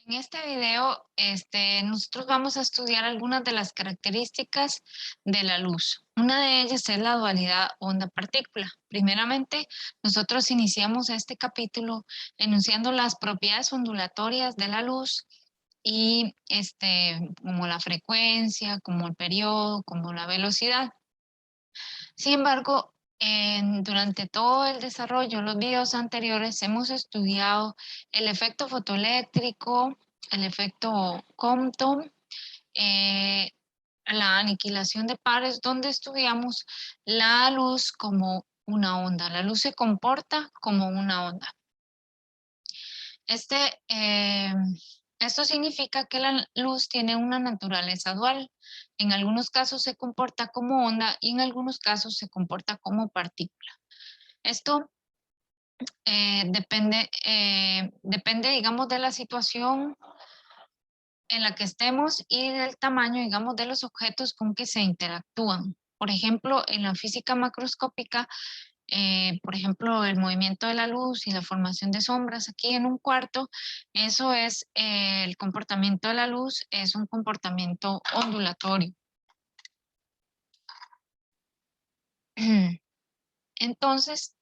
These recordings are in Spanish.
En este video, nosotros vamos a estudiar algunas de las características de la luz. Una de ellas es la dualidad onda-partícula. Primeramente, nosotros iniciamos este capítulo enunciando las propiedades ondulatorias de la luz y como la frecuencia, como el periodo, como la velocidad. Sin embargo, durante todo el desarrollo, los videos anteriores, hemos estudiado el efecto fotoeléctrico, el efecto Compton, eh, la aniquilación de pares, donde estudiamos la luz como una onda. La luz se comporta como una onda. Este, eh, Esto significa que la luz tiene una naturaleza dual. En algunos casos se comporta como onda y en algunos casos se comporta como partícula. Esto depende, digamos, de la situación en la que estemos y del tamaño, digamos, de los objetos con que se interactúan. Por ejemplo, en la física macroscópica, por ejemplo, el movimiento de la luz y la formación de sombras aquí en un cuarto, eso es el comportamiento de la luz, es un comportamiento ondulatorio. Entonces,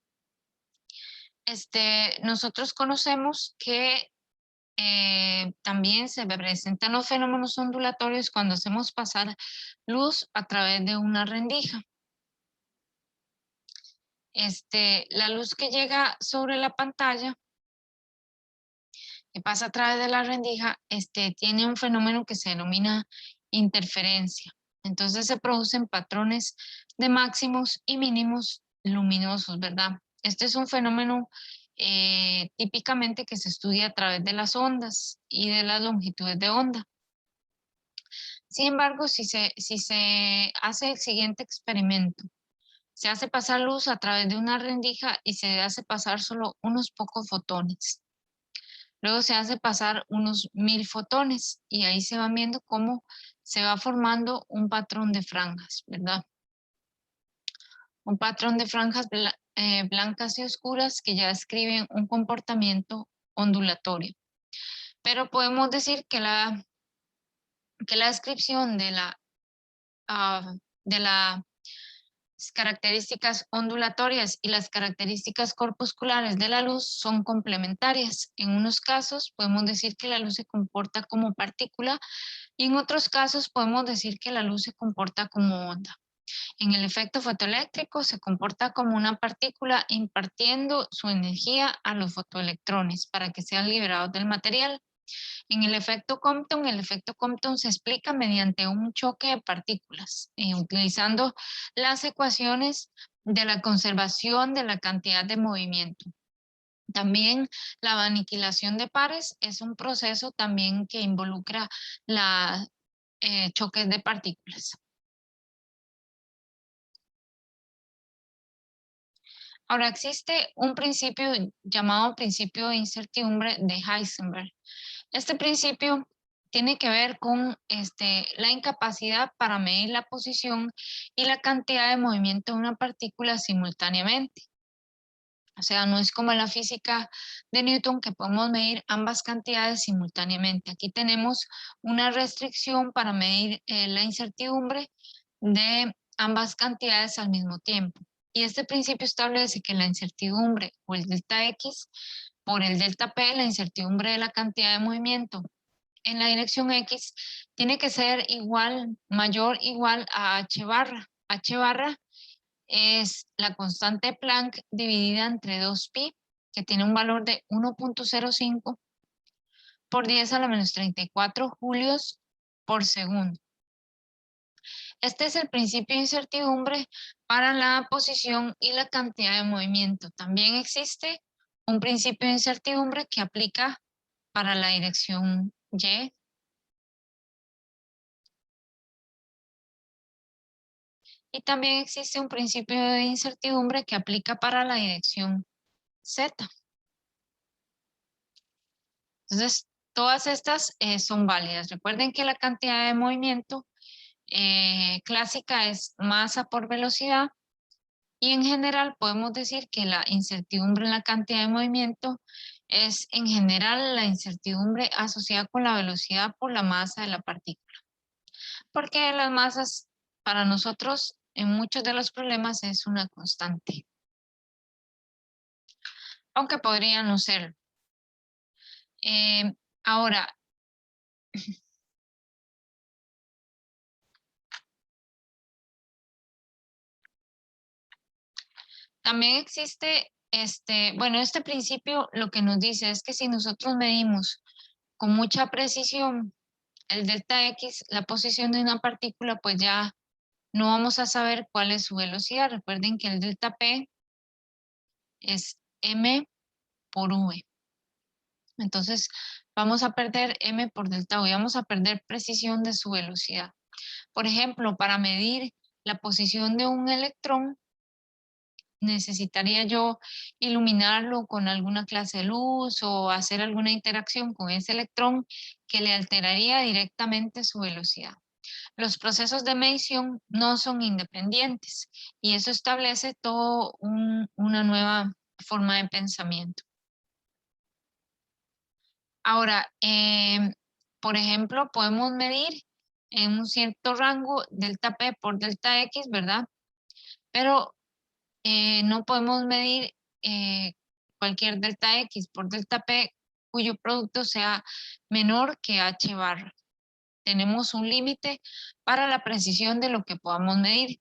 nosotros conocemos que también se presentan los fenómenos ondulatorios cuando hacemos pasar luz a través de una rendija. La luz que llega sobre la pantalla, que pasa a través de la rendija, tiene un fenómeno que se denomina interferencia. Entonces se producen patrones de máximos y mínimos luminosos, ¿verdad? Este es un fenómeno típicamente que se estudia a través de las ondas y de las longitudes de onda. Sin embargo, si se hace el siguiente experimento, se hace pasar luz a través de una rendija y se hace pasar solo unos pocos fotones. Luego se hace pasar unos 1000 fotones y ahí se van viendo cómo se va formando un patrón de franjas, ¿verdad? Un patrón de franjas blancas y oscuras que ya describen un comportamiento ondulatorio. Pero podemos decir que la descripción de las características ondulatorias y las características corpusculares de la luz son complementarias. En unos casos podemos decir que la luz se comporta como partícula y en otros casos podemos decir que la luz se comporta como onda. En el efecto fotoeléctrico se comporta como una partícula impartiendo su energía a los fotoelectrones para que sean liberados del material. En el efecto Compton se explica mediante un choque de partículas, utilizando las ecuaciones de la conservación de la cantidad de movimiento. También la aniquilación de pares es un proceso también que involucra la choques de partículas. Ahora, existe un principio llamado principio de incertidumbre de Heisenberg. Este principio tiene que ver con la incapacidad para medir la posición y la cantidad de movimiento de una partícula simultáneamente. O sea, no es como en la física de Newton que podemos medir ambas cantidades simultáneamente. Aquí tenemos una restricción para medir la incertidumbre de ambas cantidades al mismo tiempo. Y este principio establece que la incertidumbre o el delta X por el delta P, la incertidumbre de la cantidad de movimiento en la dirección X, tiene que ser igual, mayor, igual a H barra. H barra es la constante de Planck dividida entre 2pi, que tiene un valor de 1.05 por 10 a la menos 34 julios por segundo. Este es el principio de incertidumbre para la posición y la cantidad de movimiento. También existe un principio de incertidumbre que aplica para la dirección Y. Y también existe un principio de incertidumbre que aplica para la dirección Z. Entonces, todas estas son válidas. Recuerden que la cantidad de movimiento clásica es masa por velocidad y en general podemos decir que la incertidumbre en la cantidad de movimiento es en general la incertidumbre asociada con la velocidad por la masa de la partícula. Porque las masas para nosotros en muchos de los problemas es una constante. Aunque podría no serlo. Ahora, también existe, bueno, este principio lo que nos dice es que si nosotros medimos con mucha precisión el delta X, la posición de una partícula, pues ya no vamos a saber cuál es su velocidad. Recuerden que el delta P es M por V. Entonces, vamos a perder M por delta V, vamos a perder precisión de su velocidad. Por ejemplo, para medir la posición de un electrón, necesitaría yo iluminarlo con alguna clase de luz o hacer alguna interacción con ese electrón que le alteraría directamente su velocidad. Los procesos de medición no son independientes y eso establece toda una nueva forma de pensamiento. Ahora, por ejemplo, podemos medir en un cierto rango delta P por delta X, ¿verdad? Pero no podemos medir cualquier delta X por delta P cuyo producto sea menor que H barra. Tenemos un límite para la precisión de lo que podamos medir.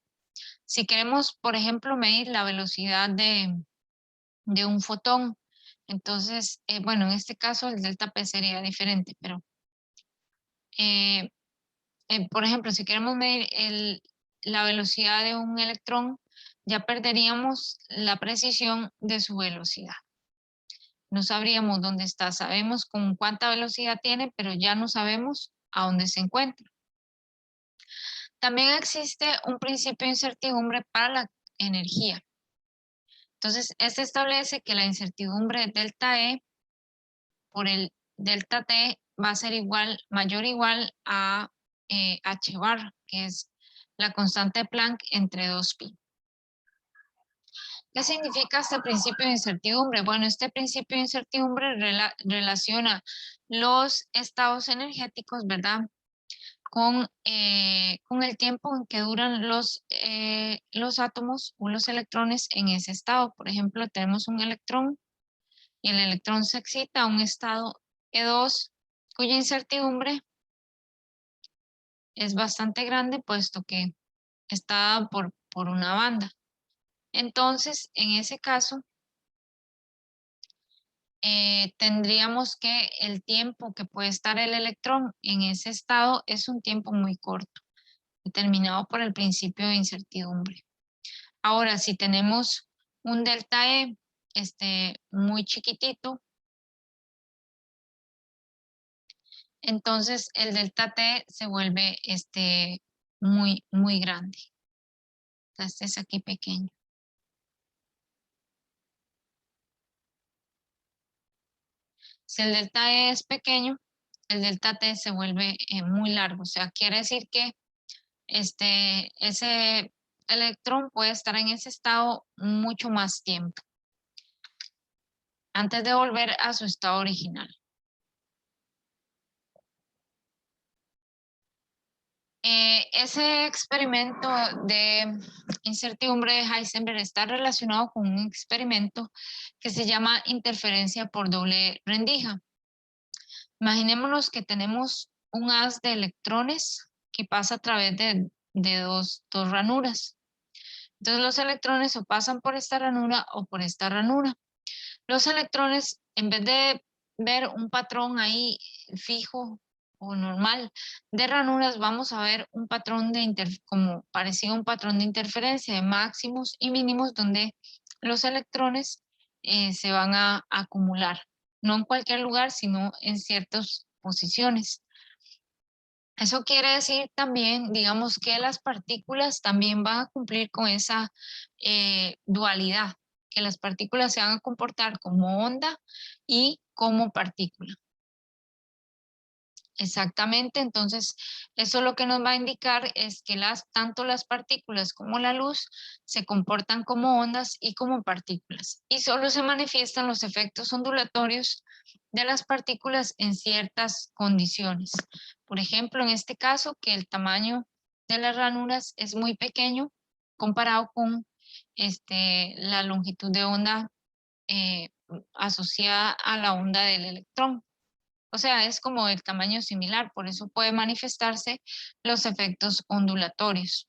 Si queremos, por ejemplo, medir la velocidad de un fotón, entonces, bueno, en este caso el delta P sería diferente, pero por ejemplo, si queremos medir la velocidad de un electrón, ya perderíamos la precisión de su velocidad. No sabríamos dónde está, sabemos con cuánta velocidad tiene, pero ya no sabemos a dónde se encuentra. También existe un principio de incertidumbre para la energía. Entonces, este establece que la incertidumbre delta E por el delta T va a ser mayor o igual a H bar, que es la constante de Planck entre 2pi. ¿Qué significa este principio de incertidumbre? Bueno, este principio de incertidumbre relaciona los estados energéticos, ¿verdad? Con el tiempo en que duran los átomos o los electrones en ese estado. Por ejemplo, tenemos un electrón y el electrón se excita a un estado E2, cuya incertidumbre es bastante grande, puesto que está dada por una banda. Entonces, en ese caso, tendríamos que el tiempo que puede estar el electrón en ese estado es un tiempo muy corto, determinado por el principio de incertidumbre. Ahora, si tenemos un delta E muy chiquitito, entonces el delta T se vuelve muy, muy grande. Este es aquí pequeño. Si el delta E es pequeño, el delta T se vuelve muy largo. O sea, quiere decir que ese electrón puede estar en ese estado mucho más tiempo antes de volver a su estado original. Ese experimento de incertidumbre de Heisenberg está relacionado con un experimento que se llama interferencia por doble rendija. Imaginémonos que tenemos un haz de electrones que pasa a través de dos ranuras. Entonces los electrones o pasan por esta ranura o por esta ranura. Los electrones, en vez de ver un patrón ahí fijo o normal de ranuras, vamos a ver un patrón como parecido a un patrón de interferencia de máximos y mínimos donde los electrones se van a acumular, no en cualquier lugar, sino en ciertas posiciones. Eso quiere decir también, digamos, que las partículas también van a cumplir con esa dualidad, que las partículas se van a comportar como onda y como partícula. Exactamente, entonces eso lo que nos va a indicar es que tanto las partículas como la luz se comportan como ondas y como partículas, y solo se manifiestan los efectos ondulatorios de las partículas en ciertas condiciones. Por ejemplo, en este caso, que el tamaño de las ranuras es muy pequeño comparado con la longitud de onda asociada a la onda del electrón. O sea, es como el tamaño similar, por eso puede manifestarse los efectos ondulatorios.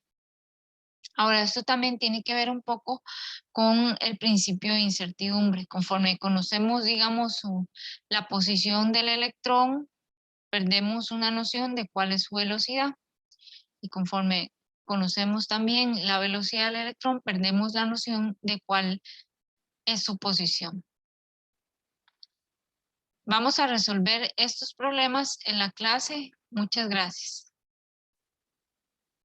Ahora, esto también tiene que ver un poco con el principio de incertidumbre. Conforme conocemos, digamos, la posición del electrón, perdemos una noción de cuál es su velocidad. Y conforme conocemos también la velocidad del electrón, perdemos la noción de cuál es su posición. Vamos a resolver estos problemas en la clase. Muchas gracias.